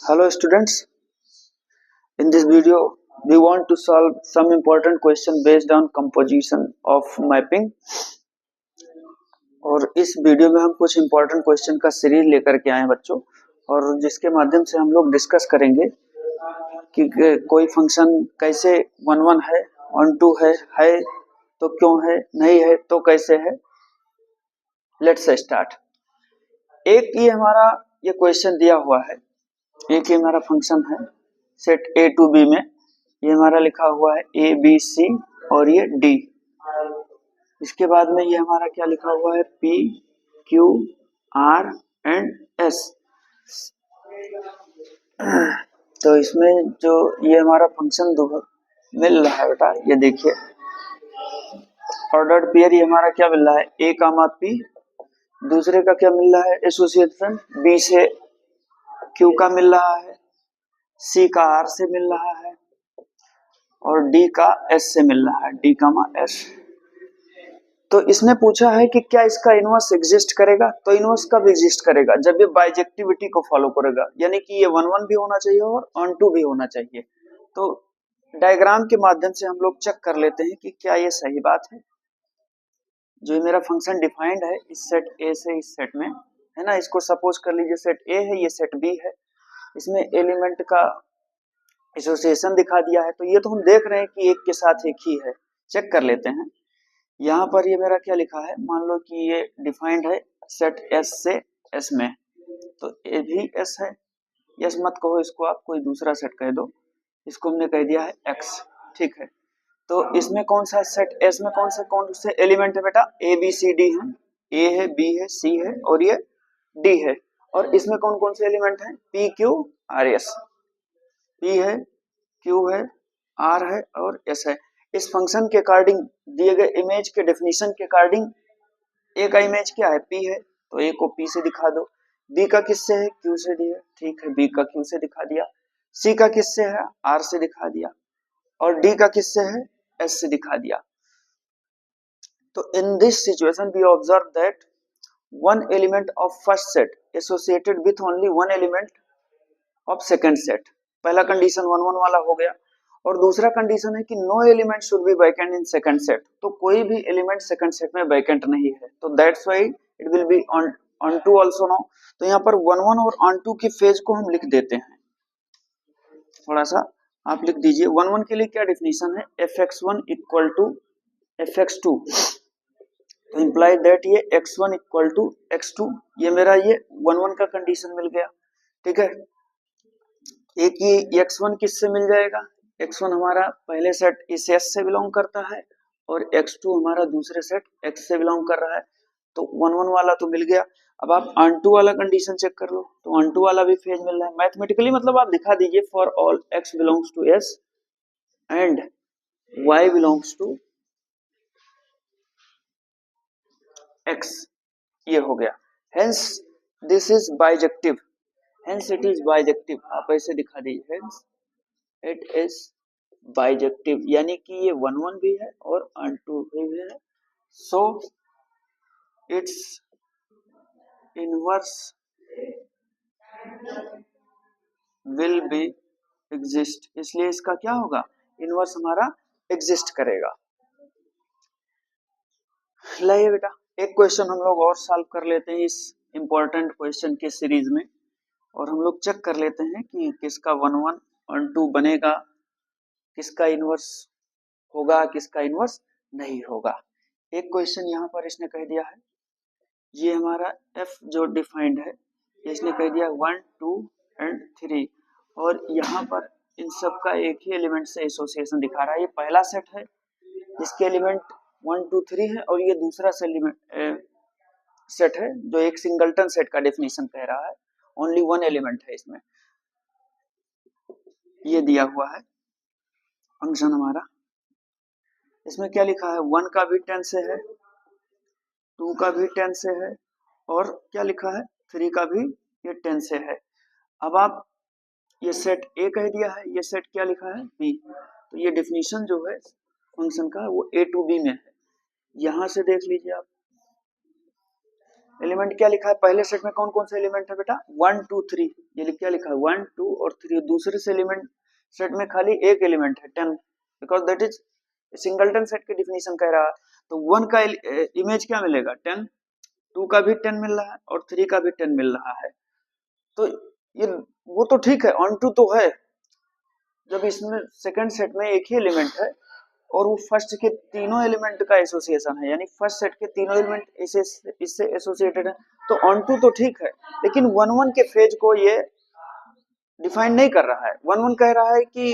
Hello students, in this video we want to solve some important question based on composition of mapping। और इस video में हम कुछ important question का series लेकर के आए हैं बच्चों, और जिसके माध्यम से हम लोग डिस्कस करेंगे कि कोई फंक्शन कैसे 1 1 है, 1 2 है तो क्यों है, नहीं है तो कैसे है। Let's start. एक ये हमारा ये क्वेश्चन दिया हुआ है, एक ये हमारा फंक्शन है सेट ए टू बी में, ये हमारा लिखा हुआ है ए बी सी और ये डी। इसके बाद में ये हमारा क्या लिखा हुआ है P Q R and S. तो इसमें जो ये हमारा फंक्शन मिल रहा है बेटा, ये देखिए ऑर्डर्ड पेयर, ये हमारा क्या मिल रहा है ए कामा पी, दूसरे का क्या मिल रहा है एसोसिएशन बी से क्यू का मिल रहा है, सी का आर से मिल रहा है और डी का एस से मिल रहा है, डी कामा एस। तो इसने पूछा है कि क्या इसका इनवर्स एग्जिस्ट करेगा, तो इनवर्स कब एग्जिस्ट करेगा, जब ये बाइजेक्टिविटी को फॉलो करेगा, यानी कि ये 1 1 भी होना चाहिए और 1 2 भी होना चाहिए। तो डायग्राम के माध्यम से हम लोग चेक कर लेते हैं कि क्या ये सही बात है। जो मेरा फंक्शन डिफाइंड है इस सेट ए से इस सेट में है ना, इसको सपोज कर लीजिए सेट ए है, ये सेट बी है, इसमें एलिमेंट का एसोसिएशन दिखा दिया है। तो ये तो हम देख रहे हैं कि एक के साथ एक ही है। चेक कर लेते हैं, यहाँ पर ये मेरा क्या लिखा है, मान लो कि ये डिफाइंड है सेट एस से एस में, तो ए भी एस है, एस मत कहो इसको, आप कोई दूसरा सेट कह दो, इसको हमने कह दिया है एक्स, ठीक है। तो इसमें कौन सा सेट एस में कौन से एलिमेंट है बेटा, ए बी सी डी है, ए है बी है सी है और ये डी है। और इसमें कौन कौन से एलिमेंट हैं, P Q R S, P है क्यू है आर है और एस है। इस फंक्शन के अकॉर्डिंग दिए गए इमेज के डेफिनेशन के अकॉर्डिंग ए का इमेज क्या है, पी है, तो ए को पी से दिखा दो, बी का किससे है, क्यू से दिया, ठीक है, बी का क्यू से दिखा दिया, सी का किससे है, आर से दिखा दिया और डी का किससे है, एस से दिखा दिया। तो in this situation we observe that one element of first set associated with only one element of second set. पहला कंडीशन 1 1 वाला हो गया, और दूसरा कंडीशन है कि no element should be vacant in second set, तो कोई भी एलिमेंट सेकंड सेट में वैकेंट नहीं है, तो that's why it will be onto also no. तो यहाँ पर 1 1 और ऑन टू की फेज को हम लिख देते हैं, थोड़ा सा आप लिख दीजिए। 1 1 के लिए क्या डेफिनेशन है, fx1 इक्वल टू fx2, तो इंप्लाई दैट ये x1 इक्वल टू x2, ये मेरा ये 1 1 का कंडीशन मिल गया, ठीक है। एक ये x1 किससे मिल जाएगा, x1 हमारा पहले सेट इस s से बिलोंग करता है और x2 हमारा दूसरे सेट x से बिलोंग कर रहा है, तो 1 1 वाला तो मिल गया। अब आप ऑन2 वाला कंडीशन चेक कर लो, तो ऑन2 वाला भी फेज मिल रहा है मैथमेटिकली, मतलब आप दिखा दीजिए for all x belongs to s and y belongs to x, ये हो गया। Hence this is bijective, hence it is bijective, आप ऐसे दिखा दीजिए, हेंस इट इज बाइजेक्टिव, यानी कि ये 1 1 भी है और ऑन टू भी है, सो it's inverse will be exist, इसलिए इसका क्या होगा, इनवर्स हमारा एग्जिस्ट करेगा। लाइए बेटा एक क्वेश्चन हम लोग और सॉल्व कर लेते हैं इस इंपॉर्टेंट क्वेश्चन के सीरीज में, और हम लोग चेक कर लेते हैं कि किसका 1 1 ऑन टू बनेगा, किसका इनवर्स होगा, किसका इनवर्स नहीं होगा। एक क्वेश्चन यहाँ पर इसने कह दिया है, ये हमारा f जो डिफाइंड है, इसने कह दिया 1 2 एंड 3, और यहाँ पर इन सब का एक ही एलिमेंट से एसोसिएशन दिखा रहा है। ये पहला सेट है जिसके एलिमेंट 1 2 3 है, और ये दूसरा सेट है जो एक सिंगलटन सेट का डेफिनेशन कह रहा है, ओनली वन एलिमेंट है इसमें। ये दिया हुआ है फंक्शन हमारा, इसमें क्या लिखा है, 1 का भी 10 से है, 2 का भी 10 से है, और क्या लिखा है 3 का भी ये 10 से है। अब आप ये सेट ए कह दिया है, ये सेट क्या लिखा है बी, तो ये डेफिनेशन जो है फंक्शन का वो ए टू बी में है। यहां से देख लीजिए आप, एलिमेंट क्या लिखा है, पहले सेट में कौन कौन से एलिमेंट है बेटा, 1 2 3, ये क्या लिखा है 1 2 और 3। दूसरे से एलिमेंट सेट में खाली एक एलिमेंट है 10, because that is singleton set की डिफिनीशन कह रहा है। तो 1 का इमेज क्या मिलेगा 10, 2 का भी 10 मिल रहा है और 3 का भी 10 मिल रहा है। तो ये वो तो ठीक है, ऑन टू तो है, जब इसमें सेकंड सेट में एक ही एलिमेंट है और वो फर्स्ट के तीनों एलिमेंट का एसोसिएशन है, यानी फर्स्ट सेट के तीनों एलिमेंट इससे एसोसिएटेड है, तो ऑन टू तो ठीक है, लेकिन 1 1 के फेज को ये डिफाइन नहीं कर रहा है। 1 1 कह रहा है कि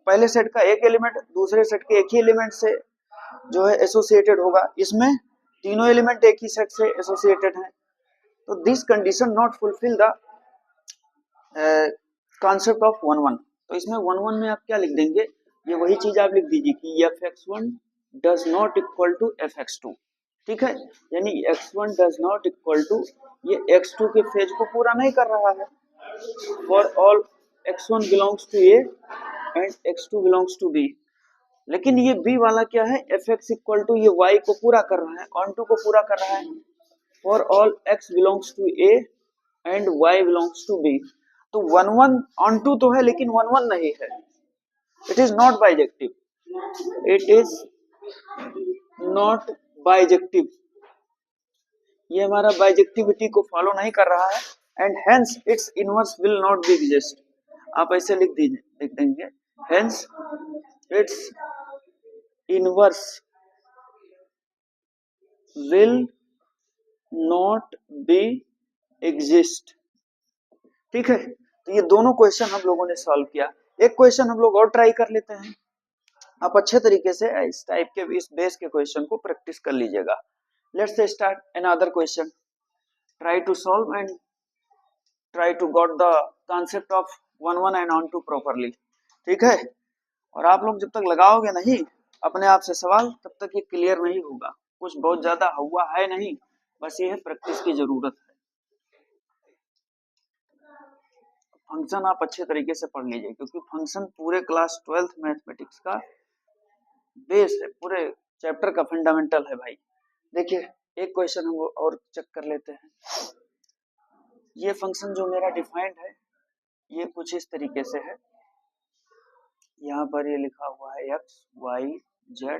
पहले सेट का एक एलिमेंट दूसरे सेट के एक ही एलिमेंट से जो है एसोसिएटेड होगा, इसमें तीनों एलिमेंट एक ही सेट से एसोसिएटेड हैं। तो this condition not fulfil the concept of 1 1। तो इसमें 1 1 में आप क्या लिख देंगे, ये वही चीज आप लिख दीजिए कि fx1 does not equal to fx2, ठीक है, यानी x1 does not equal to, ये x2 के फेज को पूरा नहीं कर रहा है। For all x1 belongs to a and x2 belongs to b, लेकिन ये b वाला क्या है, fx इक्वल टू ये y को पूरा कर रहा है, ऑन टू को पूरा कर रहा है। For all x belongs to a and y belongs to b, तो 1 1 ऑन टू तो है लेकिन 1 1 नहीं है, it is not bijective, it is not bijective, ये हमारा बाइजेक्टिविटी को फॉलो नहीं कर रहा है, and hence it's inverse will not be exist. आप ऐसे लिख दीजिए, लिख देंगे hence it's inverse will not be exist, ठीक है। तो ये दोनों क्वेश्चन हम लोगों ने सॉल्व किया। एक क्वेश्चन हम लोग और ट्राई कर लेते हैं, आप अच्छे तरीके से इस टाइप के इस बेस के क्वेश्चन को प्रैक्टिस कर लीजिएगा। Let's start another question, try to solve and try to got the concept of 1 1 and onto properly, ठीक है। और आप लोग जब तक लगाओगे नहीं अपने आप से सवाल, तब तक ये क्लियर नहीं होगा, कुछ बहुत ज्यादा हुआ है नहीं, बस ये है प्रैक्टिस की जरूरत है। फंक्शन आप अच्छे तरीके से पढ़ लीजिए, क्योंकि फंक्शन पूरे क्लास 12th मैथमेटिक्स का बेस है, पूरे चैप्टर का फंडामेंटल है भाई। देखिए एक क्वेश्चन हम और चेक कर लेते हैं। ये फंक्शन जो मेरा डिफाइंड है ये कुछ इस तरीके से है, यहाँ पर ये लिखा हुआ है x y z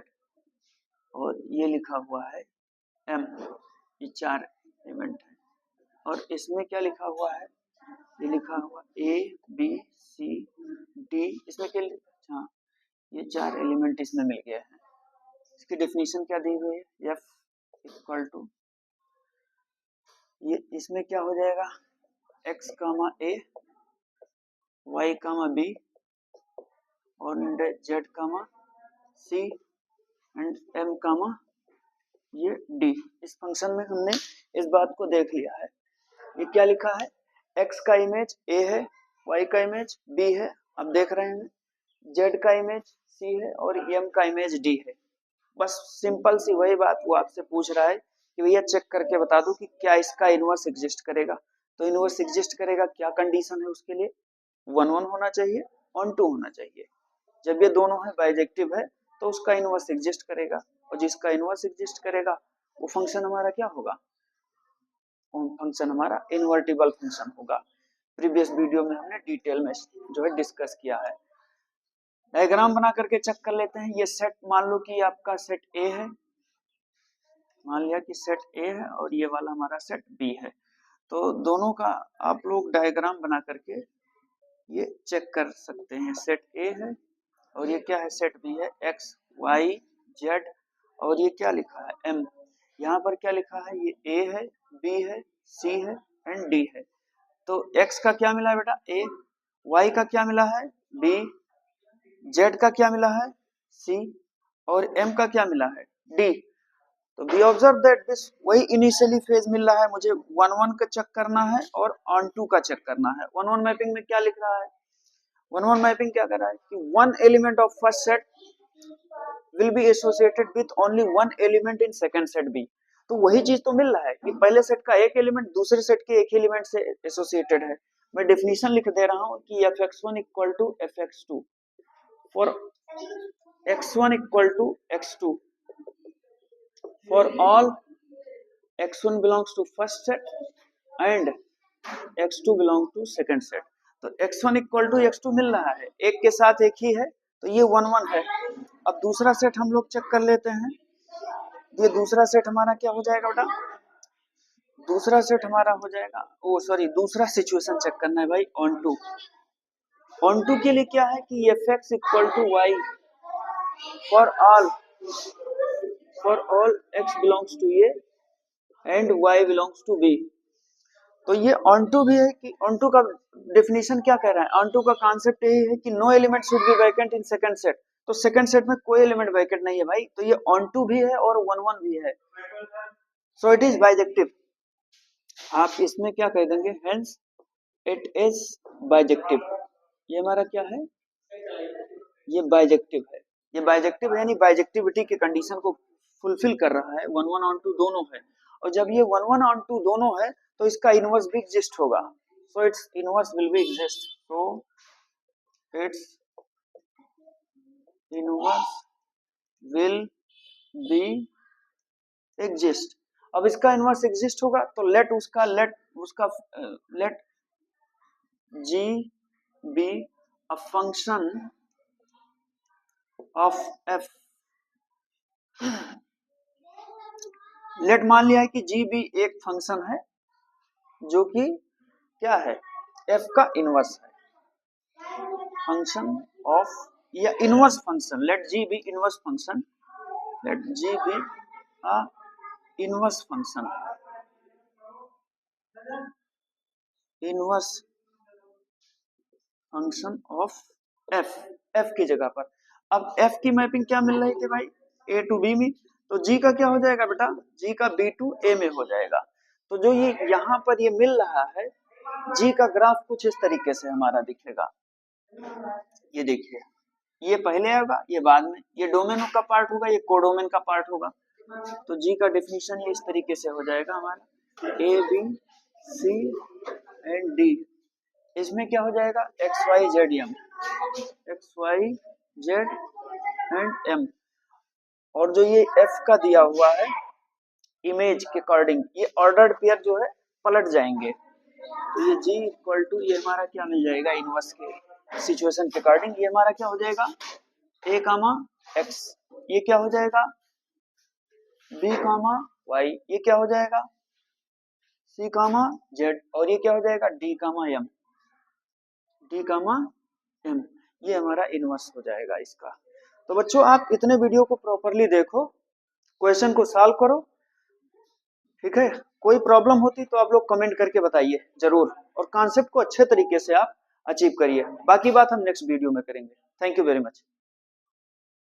और ये लिखा हुआ है m, ये 4 एलिमेंट है, और इसमें क्या लिखा हुआ है, ये लिखा हुआ a b c d, इसमें क्या, अच्छा ये 4 एलिमेंट इसमें मिल गए हैं। इसकी डेफिनेशन क्या दी हुई है, f इक्वल टू, ये इसमें क्या हो जाएगा x comma a y comma b और z comma c and m comma ये d। इस फंक्शन में हमने इस बात को देख लिया है, ये क्या लिखा है, x का इमेज a है, y का इमेज b है, अब देख रहे हैं, z का इमेज c है और m का इमेज d है। बस सिंपल सी वही बात वो आपसे पूछ रहा है कि भैया चेक करके बता दो कि क्या इसका इनवर्स एग्जिस्ट करेगा। तो इनवर्स एग्जिस्ट करेगा, क्या कंडीशन है उसके लिए, 1 1 होना चाहिए, ऑन टू होना चाहिए। जब ये दोनों है बाइजेक्टिव है तो उसका इनवर्स एग्जिस्ट करेगा, और जिसका इनवर्स एग्जिस्ट करेगा वो फंक्शन हमारा क्या होगा, फंक्शन हमारा इन्वर्टिबल फंक्शन होगा। प्रीवियस वीडियो में हमने डिटेल में जो है डिस्कस किया है। डायग्राम बना करके चेक कर लेते हैं। ये सेट मान लो कि आपका सेट ए है, मान लिया कि सेट ए है और ये वाला हमारा सेट बी है, तो दोनों का आप लोग डायग्राम बना करके ये चेक कर सकते हैं। सेट ए है और ये क्या है, सेट बी है, एक्स वाई जेड और ये क्या लिखा है एम। यहाँ पर क्या लिखा है, ये ए है, बी है, सी है एंड डी है। तो एक्स का क्या मिला है बेटा ए, वाई का क्या मिला है बी, जेड का क्या मिला है सी और एम का क्या मिला है डी। तो बी ऑब्जर्व दैट दिस वही इनिशियली फेज मिल रहा है, मुझे 1 1 का चेक करना है और ऑन टू का चेक करना है। 1 1 मैपिंग में क्या लिख रहा है, 1 1 मैपिंग क्या कर रहा है कि one element of first set will be associated with only one element in second set B। तो वही चीज तो मिल रहा है कि पहले सेट का एक एलिमेंट दूसरे सेट के एक एलिमेंट से एसोसिएटेड है। मैं डेफिनेशन लिख दे रहा हूं कि fx1 equal to fx2 for x1 equal to x2 for all x1 belongs to first set and x2 belong to second set. तो x1 इक्वल टू x2 मिल रहा है, एक के साथ एक ही है, तो ये 1 1 है। अब दूसरा सेट हम लोग चेक कर लेते हैं। ये दूसरा सेट हमारा क्या हो जाएगा बेटा? दूसरा सेट हमारा हो जाएगा, ओ सॉरी, दूसरा सिचुएशन चेक करना है भाई, ऑन टू के लिए क्या है कि fx equal to y for all x belongs to a and y belongs to b। तो ये ऑन टू भी है कि ऑन टू का डेफिनेशन क्या कह रहा है? ऑन टू का कॉन्सेप्ट यही है कि no element should be vacant in second set. तो सेकंड सेट में कोई एलिमेंट वैकेंट नहीं है भाई, तो ये ऑन टू भी है और 1 1 भी है, सो इट इज बाइजेक्टिव। आप इसमें क्या कह देंगे? Hence it is bijective. ये हमारा क्या है? ये बाइजेक्टिव है। ये बाइजेक्टिव यानी बाइजेक्टिविटी के कंडीशन को फुलफिल कर रहा है। 1 1 ऑन टू दोनों है, और जब ये 1 1 ऑन टू दोनों है तो इसका इनवर्स भी एग्जिस्ट होगा, so it's inverse will be exist, so it's inverse will be exist. अब इसका इनवर्स एग्जिस्ट होगा तो let g be a function of f। Let मान लिया है कि g भी एक फंक्शन है जो कि क्या है? f का इनवर्स है, फंक्शन ऑफ या inverse function. Let g be inverse function, let g be a inverse function, inverse function of f की जगह पर। अब f की मैपिंग क्या मिल रही थी भाई? a टू b में, तो g का क्या हो जाएगा बेटा? g का b टू a में हो जाएगा। तो जो ये यहाँ पर ये मिल रहा है, g का ग्राफ कुछ इस तरीके से हमारा दिखेगा। ये देखिए, ये पहले आएगा, ये बाद में, ये डोमेन का पार्ट होगा, ये कोडोमेन का पार्ट होगा। तो जी का डेफिनेशन ये इस तरीके से हो जाएगा हमारा, A B C and D. इसमें क्या हो जाएगा? X Y Z M, X Y Z and M. और जो ये एफ का दिया हुआ है इमेज के अकॉर्डिंग, ये ऑर्डर्ड पेयर जो है पलट जाएंगे। तो ये जी इक्वल टू, ये हमारा क्या मिल जाएगा? इनवर्स के सिचुएशन के अकॉर्डिंग ये हमारा क्या हो जाएगा? ए कामा एक्स, ये क्या हो जाएगा? बी कामा वाई, ये क्या हो जाएगा? सी कामा जेड, और ये क्या हो जाएगा? डी कामा एम, डी कामा एम। ये हमारा इनवर्स हो जाएगा इसका। तो बच्चों आप इतने वीडियो को प्रॉपरली देखो, क्वेश्चन को सॉल्व करो, ठीक है? कोई प्रॉब्लम होती तो आप लोग कमेंट करके बताइए जरूर, और कॉन्सेप्ट को अच्छे तरीके से आप अचीव करिए। बाकी बात हम नेक्स्ट वीडियो में करेंगे। Thank you very much.